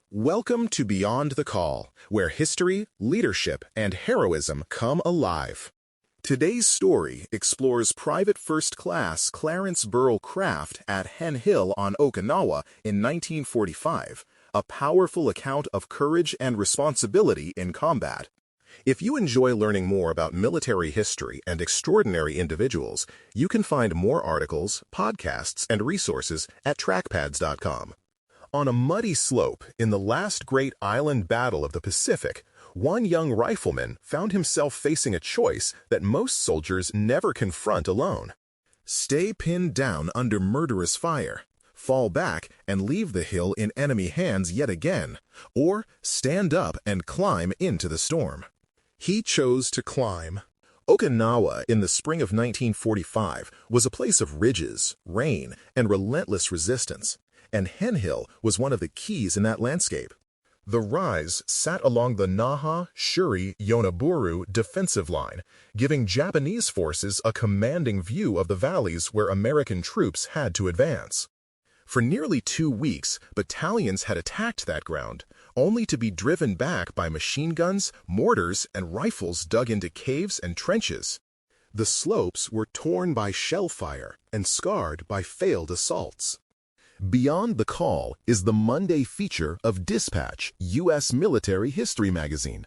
Welcome to Beyond the Call, where history, leadership, and heroism come alive. Today's story explores Private First Class Clarence Byrle Craft at Hen Hill on Okinawa in 1945, a powerful account of courage and responsibility in combat. If you enjoy learning more about military history and extraordinary individuals, you can find more articles, podcasts, and resources at trackpads.com. On a muddy slope in the last great island battle of the Pacific, one young rifleman found himself facing a choice that most soldiers never confront alone. Stay pinned down under murderous fire, fall back and leave the hill in enemy hands yet again, or stand up and climb into the storm. He chose to climb. Okinawa in the spring of 1945 was a place of ridges, rain, and relentless resistance, and Hen Hill was one of the keys in that landscape. The rise sat along the Naha-Shuri-Yonaburu defensive line, giving Japanese forces a commanding view of the valleys where American troops had to advance. For nearly 2 weeks, battalions had attacked that ground, only to be driven back by machine guns, mortars, and rifles dug into caves and trenches. The slopes were torn by shell fire and scarred by failed assaults. Beyond the Call is the Monday feature of Dispatch, U.S. Military History magazine.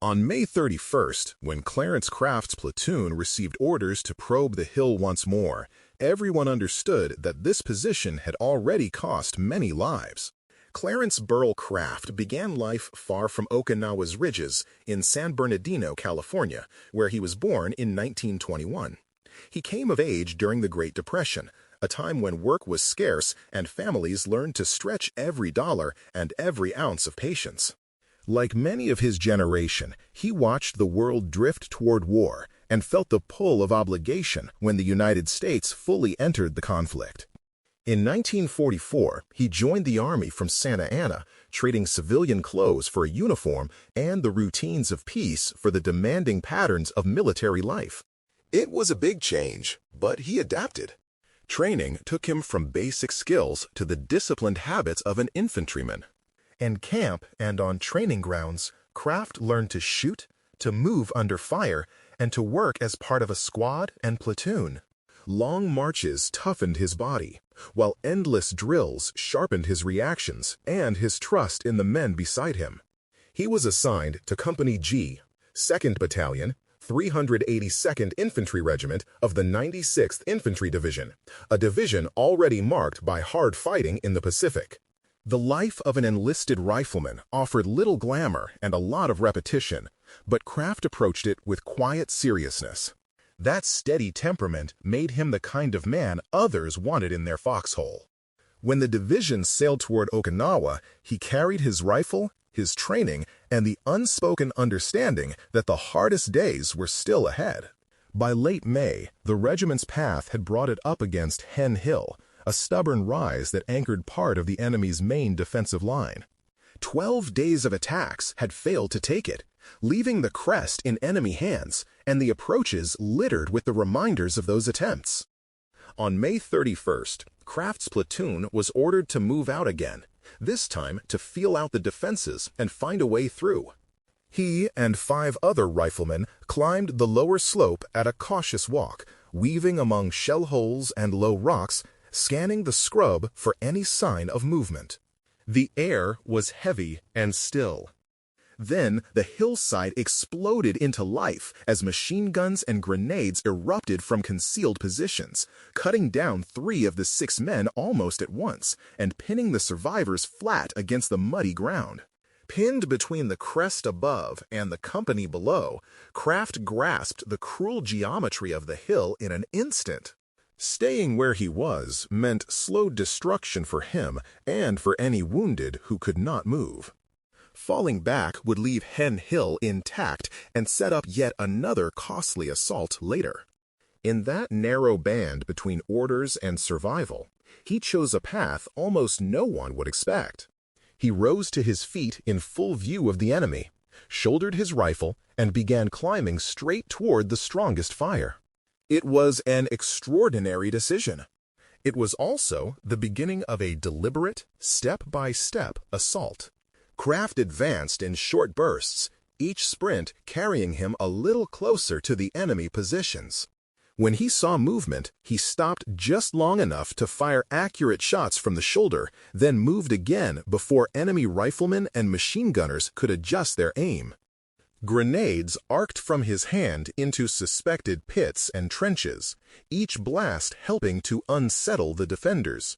On May 31st, when Clarence Craft's platoon received orders to probe the hill once more, everyone understood that this position had already cost many lives. Clarence Byrle Craft began life far from Okinawa's ridges in San Bernardino, California, where he was born in 1921. He came of age during the Great Depression, a time when work was scarce and families learned to stretch every dollar and every ounce of patience. Like many of his generation, he watched the world drift toward war and felt the pull of obligation when the United States fully entered the conflict. In 1944, he joined the Army from Santa Ana, trading civilian clothes for a uniform and the routines of peace for the demanding patterns of military life. It was a big change, but he adapted. Training took him from basic skills to the disciplined habits of an infantryman. In camp and on training grounds, Craft learned to shoot, to move under fire, and to work as part of a squad and platoon. Long marches toughened his body, while endless drills sharpened his reactions and his trust in the men beside him. He was assigned to Company G, 2nd Battalion, 382nd Infantry Regiment of the 96th Infantry Division, a division already marked by hard fighting in the Pacific. The life of an enlisted rifleman offered little glamour and a lot of repetition, but Craft approached it with quiet seriousness. That steady temperament made him the kind of man others wanted in their foxhole. When the division sailed toward Okinawa, he carried his rifle, his training, and the unspoken understanding that the hardest days were still ahead. By late May, the regiment's path had brought it up against Hen Hill, a stubborn rise that anchored part of the enemy's main defensive line. 12 days of attacks had failed to take it, leaving the crest in enemy hands and the approaches littered with the reminders of those attempts. On May 31st, Craft's platoon was ordered to move out again, this time to feel out the defenses and find a way through. He and 5 other riflemen climbed the lower slope at a cautious walk, weaving among shell holes and low rocks, scanning the scrub for any sign of movement. The air was heavy and still. Then the hillside exploded into life as machine guns and grenades erupted from concealed positions, cutting down 3 of the 6 men almost at once and pinning the survivors flat against the muddy ground. Pinned between the crest above and the company below, Craft grasped the cruel geometry of the hill in an instant. Staying where he was meant slow destruction for him and for any wounded who could not move. Falling back would leave Hen Hill intact and set up yet another costly assault later. In that narrow band between orders and survival, he chose a path almost no one would expect. He rose to his feet in full view of the enemy, shouldered his rifle, and began climbing straight toward the strongest fire. It was an extraordinary decision. It was also the beginning of a deliberate, step-by-step assault. Kraft advanced in short bursts, each sprint carrying him a little closer to the enemy positions. When he saw movement, he stopped just long enough to fire accurate shots from the shoulder, then moved again before enemy riflemen and machine gunners could adjust their aim. Grenades arced from his hand into suspected pits and trenches, each blast helping to unsettle the defenders.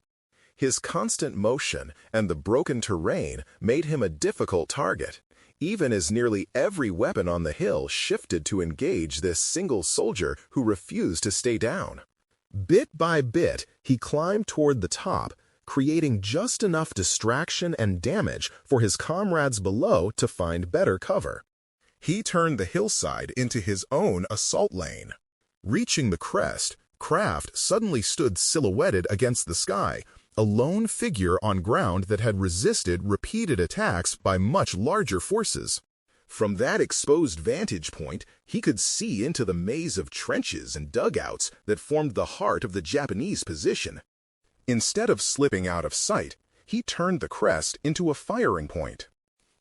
His constant motion and the broken terrain made him a difficult target, even as nearly every weapon on the hill shifted to engage this single soldier who refused to stay down. Bit by bit, he climbed toward the top, creating just enough distraction and damage for his comrades below to find better cover. He turned the hillside into his own assault lane. Reaching the crest, Kraft suddenly stood silhouetted against the sky, a lone figure on ground that had resisted repeated attacks by much larger forces. From that exposed vantage point, he could see into the maze of trenches and dugouts that formed the heart of the Japanese position. Instead of slipping out of sight, he turned the crest into a firing point.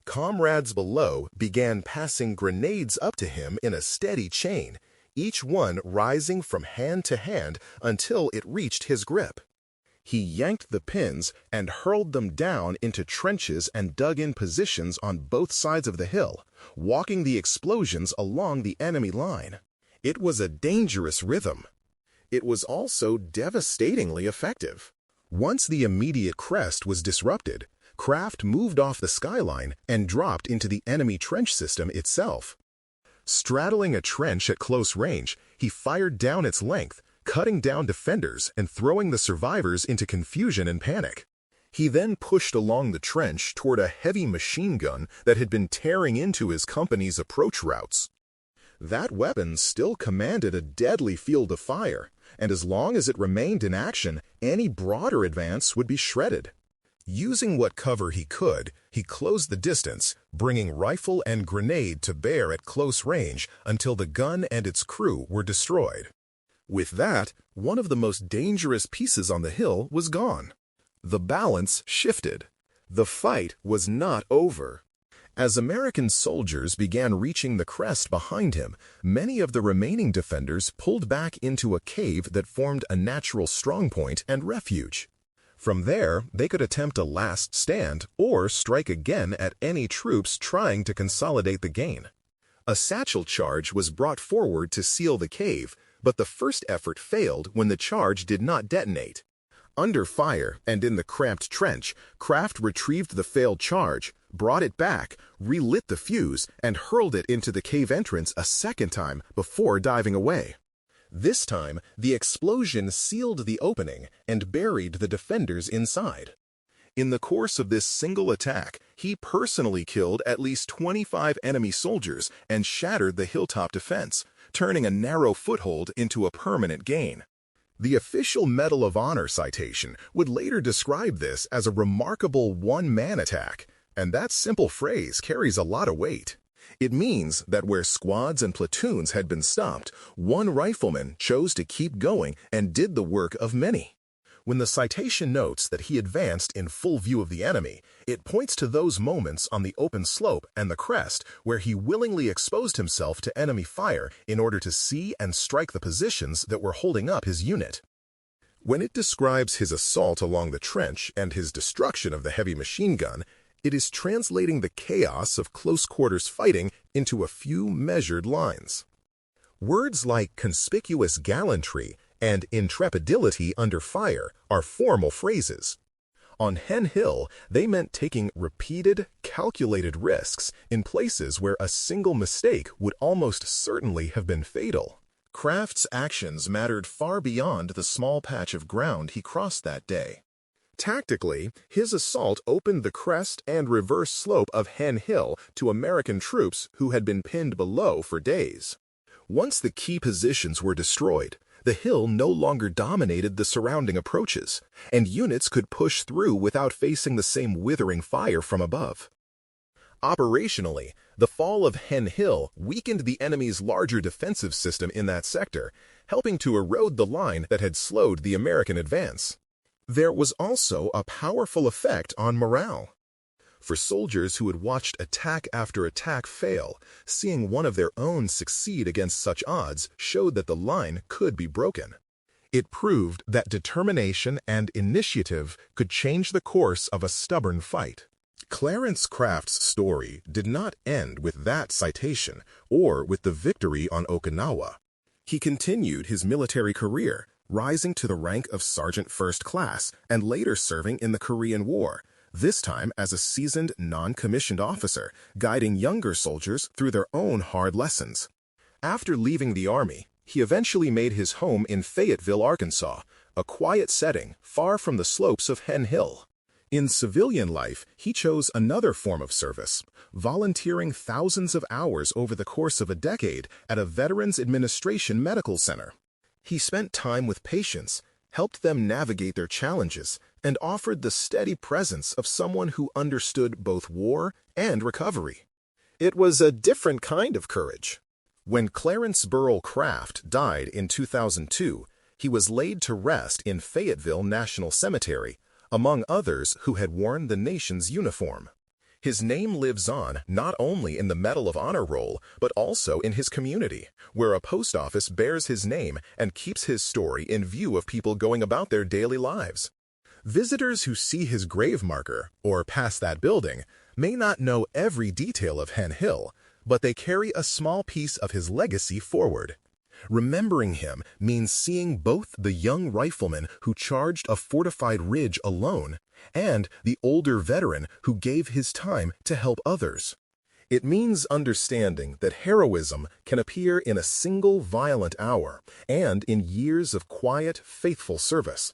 Comrades below began passing grenades up to him in a steady chain, each one rising from hand to hand until it reached his grip. He yanked the pins and hurled them down into trenches and dug-in positions on both sides of the hill, walking the explosions along the enemy line. It was a dangerous rhythm. It was also devastatingly effective. Once the immediate crest was disrupted, Kraft moved off the skyline and dropped into the enemy trench system itself. Straddling a trench at close range, he fired down its length, cutting down defenders and throwing the survivors into confusion and panic. He then pushed along the trench toward a heavy machine gun that had been tearing into his company's approach routes. That weapon still commanded a deadly field of fire, and as long as it remained in action, any broader advance would be shredded. Using what cover he could, he closed the distance, bringing rifle and grenade to bear at close range until the gun and its crew were destroyed. With that, one of the most dangerous pieces on the hill was gone. The balance shifted. The fight was not over. As American soldiers began reaching the crest behind him, many of the remaining defenders pulled back into a cave that formed a natural strongpoint and refuge. From there, they could attempt a last stand or strike again at any troops trying to consolidate the gain. A satchel charge was brought forward to seal the cave, but the first effort failed when the charge did not detonate. Under fire and in the cramped trench, Kraft retrieved the failed charge, brought it back, relit the fuse, and hurled it into the cave entrance a second time before diving away. This time, the explosion sealed the opening and buried the defenders inside. In the course of this single attack, he personally killed at least 25 enemy soldiers and shattered the hilltop defense, turning a narrow foothold into a permanent gain. The official Medal of Honor citation would later describe this as a remarkable one-man attack, and that simple phrase carries a lot of weight. It means that where squads and platoons had been stopped, one rifleman chose to keep going and did the work of many. When the citation notes that he advanced in full view of the enemy, it points to those moments on the open slope and the crest where he willingly exposed himself to enemy fire in order to see and strike the positions that were holding up his unit. When it describes his assault along the trench and his destruction of the heavy machine gun, it is translating the chaos of close-quarters fighting into a few measured lines. Words like conspicuous gallantry and intrepidity under fire are formal phrases. On Hen Hill, they meant taking repeated, calculated risks in places where a single mistake would almost certainly have been fatal. Kraft's actions mattered far beyond the small patch of ground he crossed that day. Tactically, his assault opened the crest and reverse slope of Hen Hill to American troops who had been pinned below for days. Once the key positions were destroyed, the hill no longer dominated the surrounding approaches, and units could push through without facing the same withering fire from above. Operationally, the fall of Hen Hill weakened the enemy's larger defensive system in that sector, helping to erode the line that had slowed the American advance. There was also a powerful effect on morale. For soldiers who had watched attack after attack fail, seeing one of their own succeed against such odds showed that the line could be broken. It proved that determination and initiative could change the course of a stubborn fight. Clarence Craft's story did not end with that citation or with the victory on Okinawa. He continued his military career, rising to the rank of Sergeant First Class and later serving in the Korean War, this time as a seasoned non-commissioned officer, guiding younger soldiers through their own hard lessons. After leaving the Army, he eventually made his home in Fayetteville, Arkansas, a quiet setting far from the slopes of Hen Hill. In civilian life, he chose another form of service, volunteering thousands of hours over the course of a decade at a Veterans Administration medical center. He spent time with patients, helped them navigate their challenges, and offered the steady presence of someone who understood both war and recovery. It was a different kind of courage. When Clarence Byrle Craft died in 2002, he was laid to rest in Fayetteville National Cemetery, among others who had worn the nation's uniform. His name lives on not only in the Medal of Honor roll, but also in his community, where a post office bears his name and keeps his story in view of people going about their daily lives. Visitors who see his grave marker or pass that building may not know every detail of Hen Hill, but they carry a small piece of his legacy forward. Remembering him means seeing both the young rifleman who charged a fortified ridge alone and the older veteran who gave his time to help others. It means understanding that heroism can appear in a single violent hour and in years of quiet, faithful service.